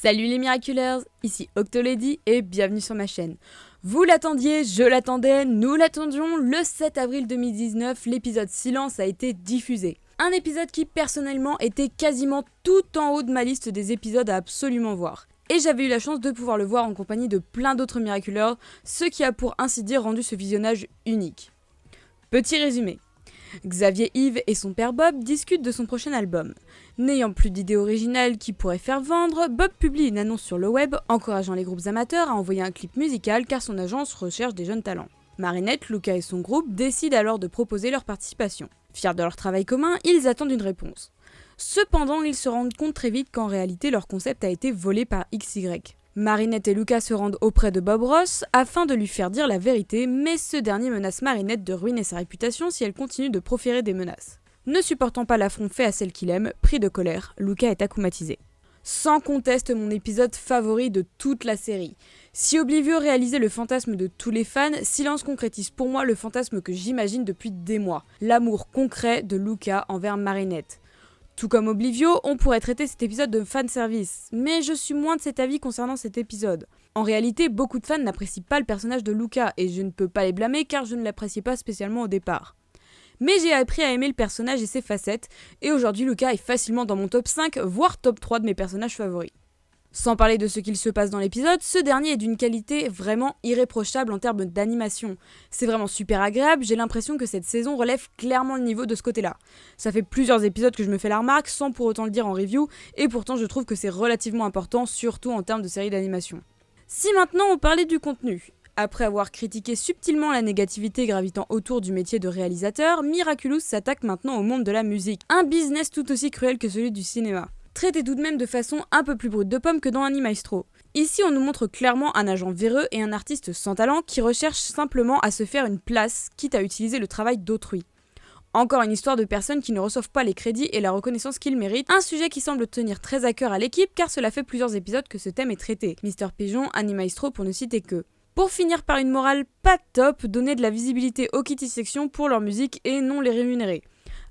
Salut les Miraculeurs, ici Octolady et bienvenue sur ma chaîne. Vous l'attendiez, je l'attendais, nous l'attendions, le 7 avril 2019, l'épisode Silence a été diffusé. Un épisode qui personnellement était quasiment tout en haut de ma liste des épisodes à absolument voir. Et j'avais eu la chance de pouvoir le voir en compagnie de plein d'autres Miraculeurs, ce qui a pour ainsi dire rendu ce visionnage unique. Petit résumé. Xavier Yves et son père Bob discutent de son prochain album. N'ayant plus d'idées originales qui pourraient faire vendre, Bob publie une annonce sur le web encourageant les groupes amateurs à envoyer un clip musical car son agence recherche des jeunes talents. Marinette, Luca et son groupe décident alors de proposer leur participation. Fiers de leur travail commun, ils attendent une réponse. Cependant, ils se rendent compte très vite qu'en réalité leur concept a été volé par XY. Marinette et Luca se rendent auprès de Bob Ross afin de lui faire dire la vérité, mais ce dernier menace Marinette de ruiner sa réputation si elle continue de proférer des menaces. Ne supportant pas l'affront fait à celle qu'il aime, pris de colère, Luca est akumatisé. Sans conteste mon épisode favori de toute la série. Si Oblivio réalisait le fantasme de tous les fans, Silence concrétise pour moi le fantasme que j'imagine depuis des mois, l'amour concret de Luca envers Marinette. Tout comme Oblivio, on pourrait traiter cet épisode de fanservice, mais je suis moins de cet avis concernant cet épisode. En réalité, beaucoup de fans n'apprécient pas le personnage de Luca, et je ne peux pas les blâmer car je ne l'appréciais pas spécialement au départ. Mais j'ai appris à aimer le personnage et ses facettes, et aujourd'hui Luca est facilement dans mon top 5, voire top 3 de mes personnages favoris. Sans parler de ce qu'il se passe dans l'épisode, ce dernier est d'une qualité vraiment irréprochable en termes d'animation. C'est vraiment super agréable, j'ai l'impression que cette saison relève clairement le niveau de ce côté-là. Ça fait plusieurs épisodes que je me fais la remarque sans pour autant le dire en review, et pourtant je trouve que c'est relativement important, surtout en termes de série d'animation. Si maintenant on parlait du contenu. Après avoir critiqué subtilement la négativité gravitant autour du métier de réalisateur, Miraculous s'attaque maintenant au monde de la musique, un business tout aussi cruel que celui du cinéma. Traité tout de même de façon un peu plus brute de pomme que dans Annie Maestro. Ici, on nous montre clairement un agent véreux et un artiste sans talent qui recherche simplement à se faire une place, quitte à utiliser le travail d'autrui. Encore une histoire de personnes qui ne reçoivent pas les crédits et la reconnaissance qu'ils méritent, un sujet qui semble tenir très à cœur à l'équipe car cela fait plusieurs épisodes que ce thème est traité. Mr Pigeon, Annie Maestro pour ne citer que. Pour finir par une morale pas top, donner de la visibilité aux Kitty Section pour leur musique et non les rémunérer.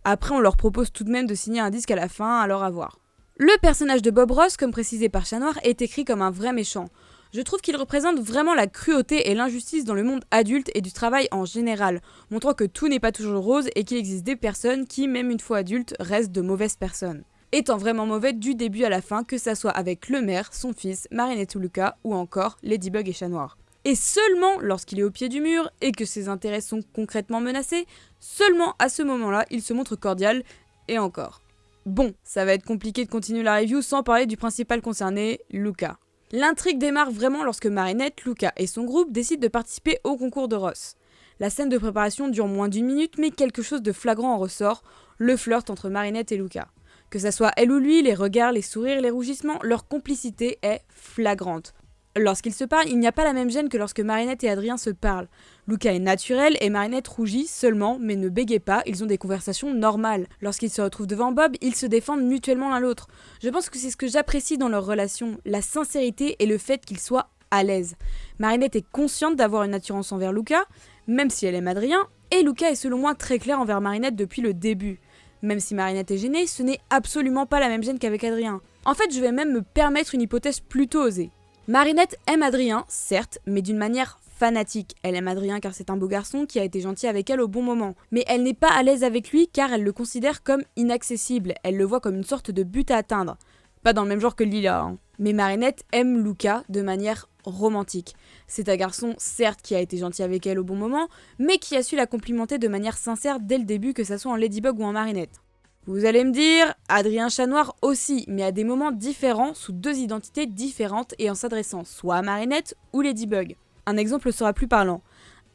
Après, on leur propose tout de même de signer un disque à la fin, alors à voir. Le personnage de Bob Ross, comme précisé par Chat Noir, est écrit comme un vrai méchant. Je trouve qu'il représente vraiment la cruauté et l'injustice dans le monde adulte et du travail en général, montrant que tout n'est pas toujours rose et qu'il existe des personnes qui, même une fois adultes, restent de mauvaises personnes. Étant vraiment mauvais du début à la fin, que ça soit avec le maire, son fils, Marinette ou Luca, ou encore Ladybug et Chat Noir. Et seulement lorsqu'il est au pied du mur et que ses intérêts sont concrètement menacés, seulement à ce moment-là, il se montre cordial, et encore. Bon, ça va être compliqué de continuer la review sans parler du principal concerné, Luca. L'intrigue démarre vraiment lorsque Marinette, Luca et son groupe décident de participer au concours de Ross. La scène de préparation dure moins d'1 minute, mais quelque chose de flagrant en ressort, le flirt entre Marinette et Luca. Que ça soit elle ou lui, les regards, les sourires, les rougissements, leur complicité est flagrante. Lorsqu'ils se parlent, il n'y a pas la même gêne que lorsque Marinette et Adrien se parlent. Luca est naturel et Marinette rougit seulement, mais ne bégaye pas, ils ont des conversations normales. Lorsqu'ils se retrouvent devant Bob, ils se défendent mutuellement l'un l'autre. Je pense que c'est ce que j'apprécie dans leur relation, la sincérité et le fait qu'ils soient à l'aise. Marinette est consciente d'avoir une attirance envers Luca, même si elle aime Adrien, et Luca est selon moi très clair envers Marinette depuis le début. Même si Marinette est gênée, ce n'est absolument pas la même gêne qu'avec Adrien. En fait, je vais même me permettre une hypothèse plutôt osée. Marinette aime Adrien, certes, mais d'une manière fanatique. Elle aime Adrien car c'est un beau garçon qui a été gentil avec elle au bon moment. Mais elle n'est pas à l'aise avec lui car elle le considère comme inaccessible. Elle le voit comme une sorte de but à atteindre. Pas dans le même genre que Lila, hein. Mais Marinette aime Luca de manière romantique. C'est un garçon, certes, qui a été gentil avec elle au bon moment, mais qui a su la complimenter de manière sincère dès le début, que ça soit en Ladybug ou en Marinette. Vous allez me dire, Adrien Chat Noir aussi, mais à des moments différents, sous deux identités différentes et en s'adressant soit à Marinette ou Ladybug. Un exemple sera plus parlant.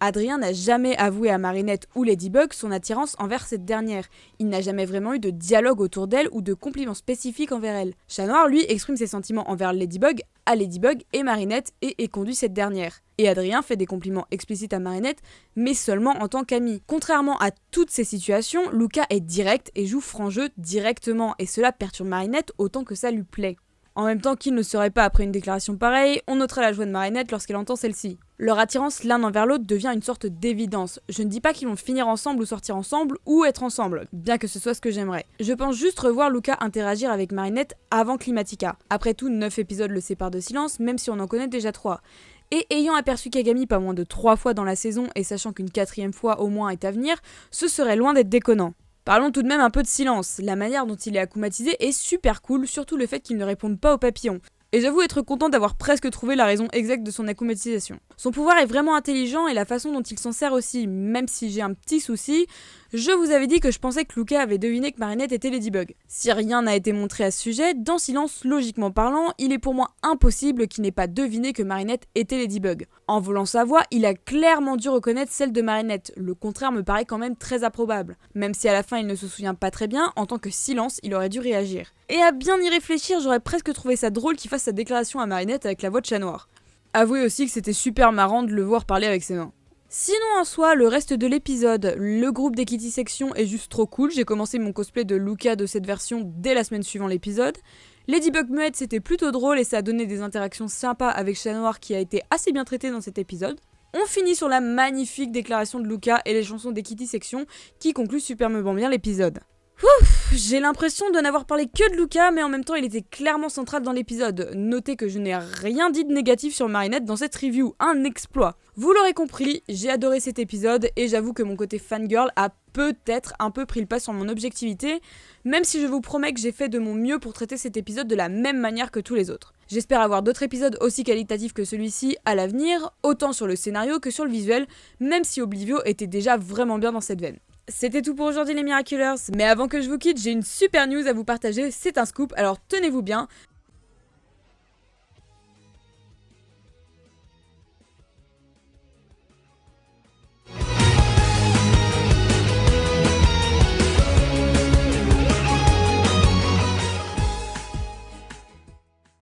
Adrien n'a jamais avoué à Marinette ou Ladybug son attirance envers cette dernière. Il n'a jamais vraiment eu de dialogue autour d'elle ou de compliments spécifiques envers elle. Chat Noir, lui, exprime ses sentiments envers Ladybug à Ladybug et Marinette et conduit cette dernière. Et Adrien fait des compliments explicites à Marinette, mais seulement en tant qu'ami. Contrairement à toutes ces situations, Luca est direct et joue franc jeu directement, et cela perturbe Marinette autant que ça lui plaît. En même temps qu'il ne serait pas après une déclaration pareille, on notera la joie de Marinette lorsqu'elle entend celle-ci. Leur attirance l'un envers l'autre devient une sorte d'évidence. Je ne dis pas qu'ils vont finir ensemble ou sortir ensemble ou être ensemble, bien que ce soit ce que j'aimerais. Je pense juste revoir Luca interagir avec Marinette avant Climatica. Après tout, 9 épisodes le séparent de Silence, même si on en connaît déjà 3. Et ayant aperçu Kagami pas moins de 3 fois dans la saison et sachant qu'une 4e fois au moins est à venir, ce serait loin d'être déconnant. Parlons tout de même un peu de Silence. La manière dont il est akumatisé est super cool, surtout le fait qu'il ne réponde pas aux papillons. Et j'avoue être content d'avoir presque trouvé la raison exacte de son akumatisation. Son pouvoir est vraiment intelligent et la façon dont il s'en sert aussi, même si j'ai un petit souci, je vous avais dit que je pensais que Luca avait deviné que Marinette était Ladybug. Si rien n'a été montré à ce sujet, dans Silence, logiquement parlant, il est pour moi impossible qu'il n'ait pas deviné que Marinette était Ladybug. En volant sa voix, il a clairement dû reconnaître celle de Marinette, le contraire me paraît quand même très improbable. Même si à la fin il ne se souvient pas très bien, en tant que Silence, il aurait dû réagir. Et à bien y réfléchir, j'aurais presque trouvé ça drôle qu'il fasse sa déclaration à Marinette avec la voix de Chat Noir. Avouez aussi que c'était super marrant de le voir parler avec ses mains. Sinon en soi, le reste de l'épisode, le groupe des Kitty Section est juste trop cool, j'ai commencé mon cosplay de Luca de cette version dès la semaine suivant l'épisode. Ladybug muette c'était plutôt drôle et ça a donné des interactions sympas avec Chat Noir qui a été assez bien traité dans cet épisode. On finit sur la magnifique déclaration de Luca et les chansons des Kitty Section qui concluent superbement bien l'épisode. Ouf, j'ai l'impression de n'avoir parlé que de Luca, mais en même temps il était clairement central dans l'épisode. Notez que je n'ai rien dit de négatif sur Marinette dans cette review, un exploit. Vous l'aurez compris, j'ai adoré cet épisode et j'avoue que mon côté fangirl a peut-être un peu pris le pas sur mon objectivité, même si je vous promets que j'ai fait de mon mieux pour traiter cet épisode de la même manière que tous les autres. J'espère avoir d'autres épisodes aussi qualitatifs que celui-ci à l'avenir, autant sur le scénario que sur le visuel, même si Oblivio était déjà vraiment bien dans cette veine. C'était tout pour aujourd'hui les Miraculeurs, mais avant que je vous quitte, j'ai une super news à vous partager, c'est un scoop, alors tenez-vous bien.